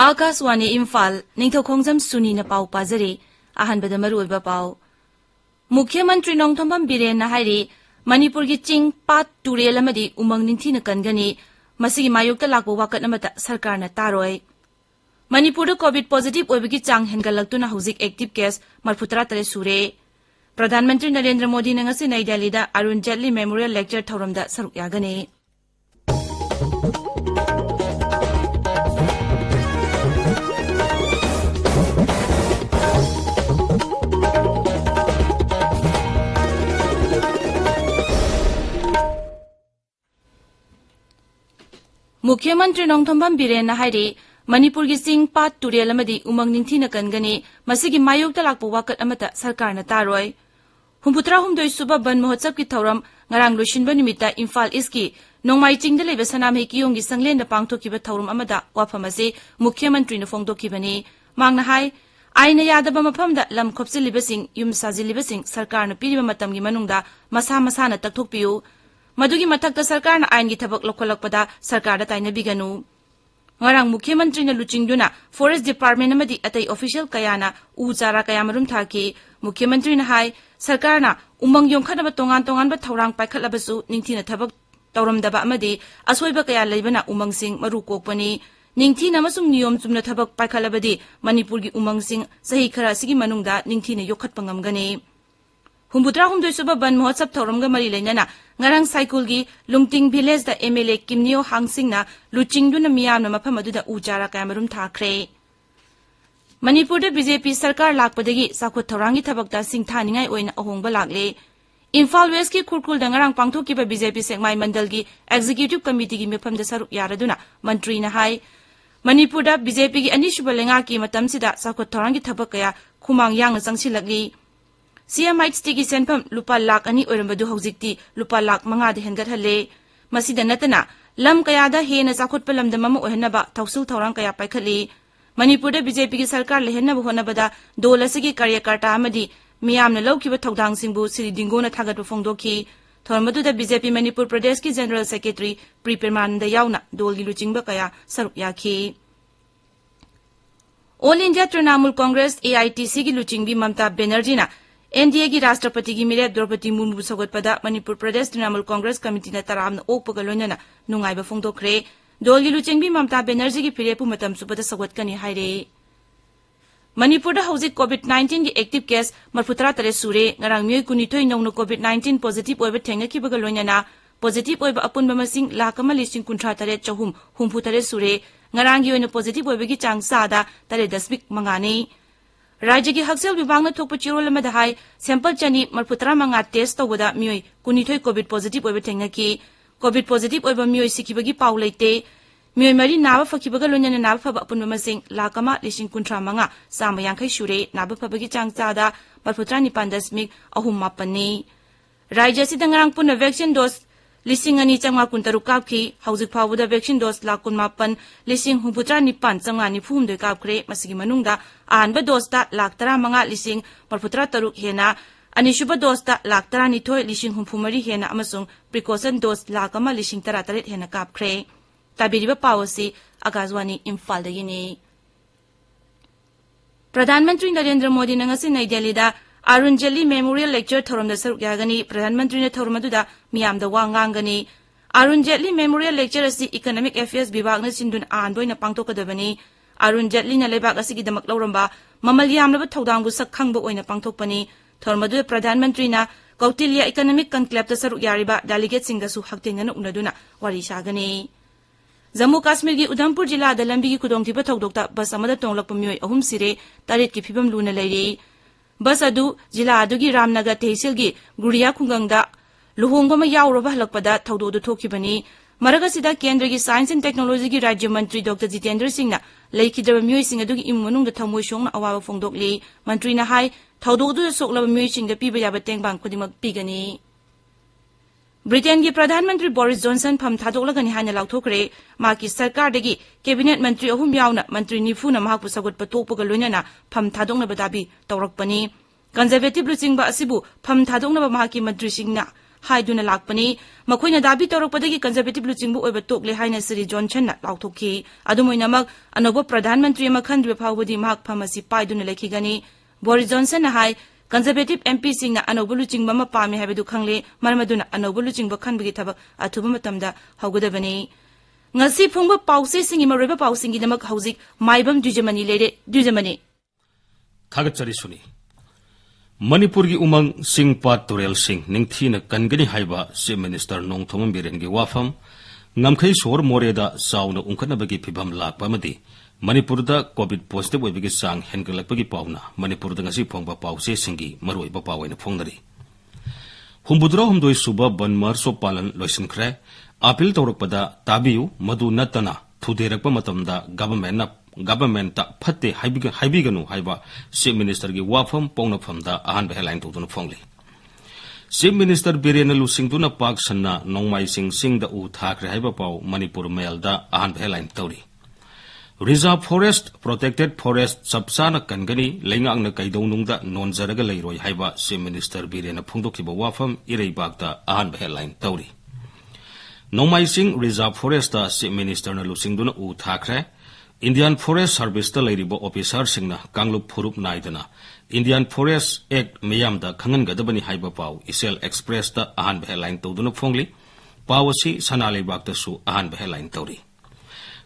Akaswani Imphal Ningthoukhongjam Suni na pau pazari ahanbada maruiba pau Mukhya Mantri Nongthombam Biren na hairi Manipur gi ching pat turel amadi umang ninthi na kangani masigi mayokta lakbo wakat namata sarkar na taroi Manipur da COVID positive oibagi chang hengalaktu na hauzik active case marfutra tare sure Pradhan Mantri Narendra Modi na ngasi Nai Delhi da Arun Jaitley Memorial Lecture thoramda saruk yagani Mukhya Mantri Nongthombam Biren na hairi Manipur gi sing pat turel amadi umang ningthi na kangani masigi mayokta lakpo wakat amata sarkar na taroi Humputra humdoi suba ban mohotsap ki thoram ngarang loishinba nimita Imphal iski nongmai chingda leba sanam he kiyong gi sanglen na pangthokiba thoram amada wafamase Mukhya Mantri na phongdokibani mangna hai aina yadaba maphamda lam khopsilibasing yum sajilibasing sarkar na piriba matamgi manungda masa na takthokpiu Madugi matakta sarkar na ain gi thabak lokholakpada sarkar da taina biganu ngarang Mukhya Mantri na luchingduna Forest Department amadi atai official kayana u chara kayamarum thaki Mukhya Mantri na hai sarkar na umang yongkhadaba tongan ba thaurang paikhatlabasu ningthina thabak tawramdaba amadi asoiba kaya leibana umangsing maru kokpani ningthina masum niyom chumna thabak paikhalabadi Manipur gi umangsing sahi khara sigi manungda ningthina yokhatpa ngamgani Humbutra humdoi suba ban mohotsap thoramga mari leinana ngarang cycle gi lungting village da MLA Kimnio Hangsing na luchingduna miyamna mafam aduda ujara kayamarum thakre Manipur da BJP sarkar lakpadagi sakhot thorangi thabakta singthaningai oina ahongba lakle Imphal West ki khurkul da ngarang pangthokiba BJP sekmai mandal gi executive committee gi mefam da saruk yaraduna mantri na hai Manipur da BJP gi anisuba lenga ki matamsida sakhot thorangi thabakaya khumang yang na changsilakli CMI stigi senpam lupa lak ani oirambadu haujikti lupa lak manga de hengat hale masida natana lam kaya da he na sakhot palam da mama ohenaba thausul thorang kaya paikhali Manipur da BJP gi sarkar lehenna bu honabada dolasigi karyakarta amadi miyamna laukiba thaudang singbu siri dingona thagat phongdokhi thormadu da BJP Manipur Pradesh ki General Secretary Pripermananda yauna dolgi luchingba kaya saruk yakhi All India Trinamool Congress AITC gi luchingbi Mamta Banerjee na NDA की राष्ट्रपति की मिरेप द्रौपदी मुर्मू सगोत्पदा मणिपुर प्रदेश Trinamool Congress committee ने तराम ओकपगा लोइनना नुंगाइबा फोंदोखरे दोलगी लुचेंगबी ममता बनर्जी की फिरेपु मतम सुपदा सगोत्कनी हाइरे मणिपुर हौजिक कोविड-19 की active case मरफुतरा तरे सुरे ngarang म्योय कुनिथोय नौनो कोविड-19 positive ओइबा थेंगखिबगा लोइनना positive ओइबा अपुनबा मसिंग लाखमा लिसिंग कुंथ्रा तरे चहुम हुमफु तरे सुरे ngarang gi ओइनो पॉजिटिव ओइबगी चांग सादा तरे दसबिक मंगानी राज्य की हक्सेल विभाग ने थोप चिरोल में दहाई सैंपल चनी मरफुतरा मंगा टेस्ट तौबदा मियोय कुनिथोय कोविड पॉजिटिव ओइबा थेंगकी कोविड पॉजिटिव ओइबा मियोय सिखिबगी पाउ लेते मियोय मरी नाबा फखिबगा लोन्यना नाबा फबा अपुनबा मसिंग लाकमा लिसिंग कुंथ्रा मंगा साम यांखै सुरे नाबा फबगी चांग चादा मरफुतरा निपान दशमिक अहुम मापनी राज्य से दंगरांग पुन वैक्सीन डोज लिसिंग अनि चंगा कुंतरु कापखि हौजिक फावदा वैक्सीन डोज लाख कुनमापन लिसिंग हुंपुत्रा निपान चंगा निफुम दे कापख्रे मसिगी मनुंगदा आनबा डोजता लाख 15 लिसिंग मरफुत्रा तरुक हेना अनिशुबा डोजता लाख 12 लिसिंग हुंफुमरी हेना अमसुंग प्रिकॉशन डोज लाख अमा लिसिंग 13 हेना कापख्रे ताबिरिबा पावसी आकाशवाणी इम्फाल दगिनी प्रधानमंत्री नरेंद्र मोदी ने ngasi Nai Delhi da Arun Jaitley Memorial Lecture thoramda saruk yagani प्रधानमंत्री ने थोरमदुदा मियामदा वांगांगनी Arun Jaitley Memorial Lecture asi Economic Affairs विभाग ने सिंदुन आनबोइना पांगथोकदबनी Arun Jaitley na lebak asi gi damak lawramba mamal yamlaba thodangbu sakhangba oina pangthokpani thormadu प्रधानमंत्री na Kautilya Economic Conclave ta saruk yariba delegate singa su haktenga unaduna wari sagani Jammu Kashmir gi Udhampur jilla da lambi gi kudongthiba thodokta bus amada tonglakpa miyoi ahum sire tarit ki phibam luna leiri bus adu jilla adu gi Ramnagar tehsil gi Guriya khungangda luhongba ma yawroba halakpada thododu thokibani Maragasida Kendra gi Science and Technology gi Rajya Mantri Dr. Jitendra Singh na leikidaba miyoi sing adu gi imunung da thamoi shongna awawa phongdokli mantri na hai thododu soklaba miyoi sing da piba yaba tengbang khudimak pigani Britain की प्रधानमंत्री Boris Johnson फम थादोलगनी हाना लाउथोखरे माकी सरकार दगी cabinet मंत्री अहुम यावना मंत्री निफुना महाकु सगोट पतोपगा लोइनना फम थादोंगना दाबी तौरकपनी conservative लुचिंगबा असिबु फम थादोंगना महाकी मंत्री सिंगना हाइदुना लाकपनी मखोइना दाबी तौरकपदगी conservative लुचिंगबु ओइबा तोकले हाइना Shri Johnson ना लाउथोखी अदुमोइनामक अनोबो प्रधानमंत्री अमा खंद्रिबा फावबदी महक फामसी पाइदुना लेखिगनी बोरिस जॉनसन ना हाइ कंजर्वेटिव एमपी सिंगना अनोबो लुचिंगबा मा पामे हाइबदु खंगले मरमदुना अनोबो लुचिंगबा खनबगी थबक अथुबा मतमदा हौगदबनी ngasi phongba pause singi maroiba pausingi namak hauzik maibam Dwijamani lere Dwijamani thagachari suni Manipur gi umang singpat turel sing ningthina kangani haiba chief minister Ningthoukhongjam Biren gi wafam ngamkhai sor moreda sauna ungkhana bagi phibam lakpa madi Manipur da covid positive oibagi sang hengalakpagi pauna Manipur da ngasi phongba pause singi maroiba pawaina phongnari humbudra humdoi suba banmar so palan loisinkhre appeal tawrakpada tabiu madu natana thuderakpa matamda government ta phatte haibiganu haiba chief minister gi wafam pongnafamda ahan headline tawduna phongli chief minister Biren lusingduna pak sanna nongmai sing da u thakre haiba pau Manipur mail da ahan headline tawri reserve forest protected forest sabsana kangani leingang na kaidonungda nonjaraga leiroi haiba chief minister Biren phongdokhiba wafam ireibakta ahan headline tawri Nongmai Sing Reserve Forest da Chief Minister na lusingduna u thakre Indian Forest Service da leiribo officer singna kanglup phurup naidana Indian Forest Act miyam da khangan gadabani haiba pau Isel Express da ahan headline tawduna phongli pawasi sanalei bakta su ahan headline tawri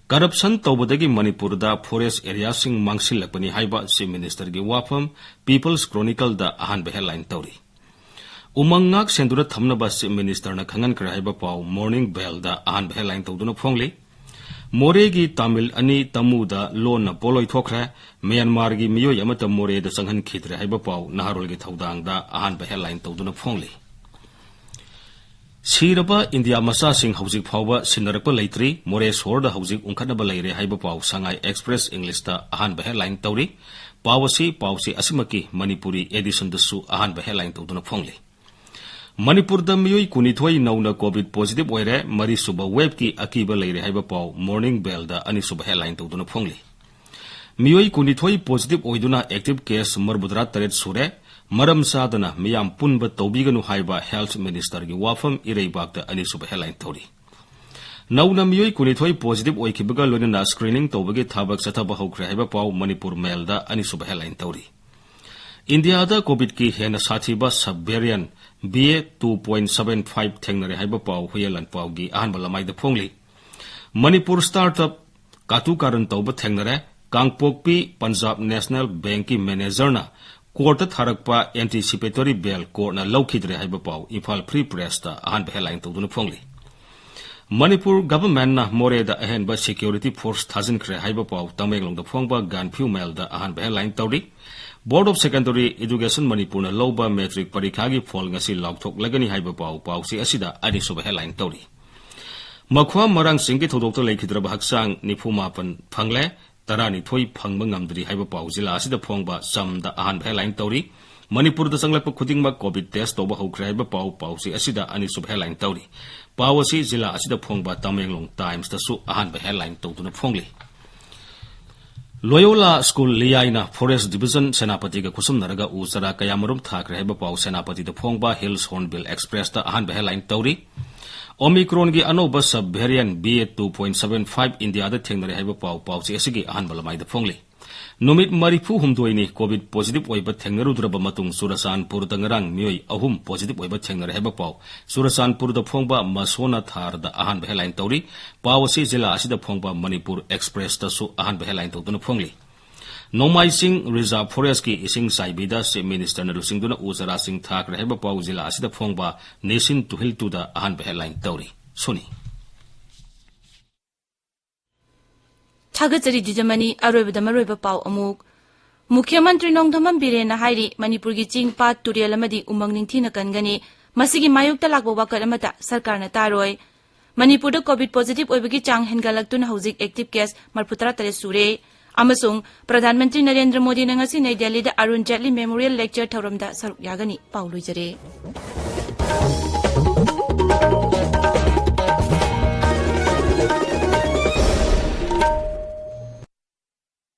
corruption tawbadagi Manipur da forest area sing mangsilakpani haiba Chief Minister gi wafam People's Chronicle da ahan headline tawri umangak sendura thamnaba chief minister na khangan kra haiba pau morning bell da ahan headline tawduna phongli more gi tamil ani tamu da lon na poloi thokra Myanmar gi miyoi amata more da sanghan khidre haiba pau naharol gi thaudang da ahan headline tawduna phongli siraba India masa sing housing phawba sinarakpa leitri more sor da housing ungkhanaba leire haiba pau Sangai Express English da ahan headline tawri pawsi asimaki Manipuri edition da su ahan headline tawduna phongli Manipur da miyoi kunithoi nauna covid positive oire mari suba web ki akiba leire haiba pau morning bell da ani suba headline tawduna phongli miyoi kunithoi positive oiduna active case marbudra taret sure maram sadana miyam punba tawbiganu haiba health minister gi wafam ireibak da ani suba headline tawri nauna miyoi kunithoi positive oikibaga loina screening tawbagi thabak sathaba hokre haiba pau Manipur mail da ani suba headline tawri India da covid ki hena sathiba subvariant BA 2.75 thengnare haiba pau huyelan pau gi ahan balamai da phongli Manipur startup katu karan tawba thengnare Kangpokpi Punjab National Bank ki manager na court tharakpa anticipatory bail court na laukhidre haiba pau Imphal Free Press da ahan headline tawduna phongli Manipur government na more da ahen ba security force thazin khre haiba pau Tamenglong da phongba ganphu mail da ahan headline tawri Board of Secondary Education Manipur na loba metric parikha gi phol ngasi laukthok lagani haiba pau si asida ani suba headline tawri makhwa marang singgi thodok to leikhidraba haksang nifumapan phangle tarani thoi phangba ngamdri haiba pau jila asida phongba samda ahan headline tawri Manipur da sanglakpa khudingma covid test toba hokre haiba pau si asida ani suba headline tawri pawasi jila asida phongba Tamenglong Times da su ahan headline tawduna phongli Loyola School Liaina Forest Division Senapati ga kusum naraga usara kayamarum thakre haiba pau Senapati da phongba Hills Hornbill Express da ahan headline tawri Omicron gi anoba subvariant BA 2.75 India da thengnare haiba pau si asigi ahan balamai da phongli numit marifu humdoini covid positive oiba thengnarudraba matung Surasanpur da ngarang miyoi ahum positive oiba thengnare haiba pau Surasanpur da phongba Masona Thar da ahan headline tawri pawasi jila asida phongba Manipur Express da su ahan headline tawduna phongli Nongmai Sing Reserve Forest ki ising saibida Chief Minister na lusingduna usara sing thakre haiba pau jila asida phongba Nation to Hill to da ahan headline tawri suni Thagachari Dwijamani aroibada maroiba pau amuk Mukhyamantri Ningthoukhongjam Biren na hairi Manipur gi chingpat turel amadi umang ningthina kangani masigi mayukta lakba wakat amata sarkar na taroi Manipur da covid positive oibagi chang hengalaktuna hauzik active case marputra tare sure amasung Pradhanmantri Narendra Modi na ngasi Nai Delhi da Arun Jaitley Memorial Lecture thauramda saruk yagani paulujare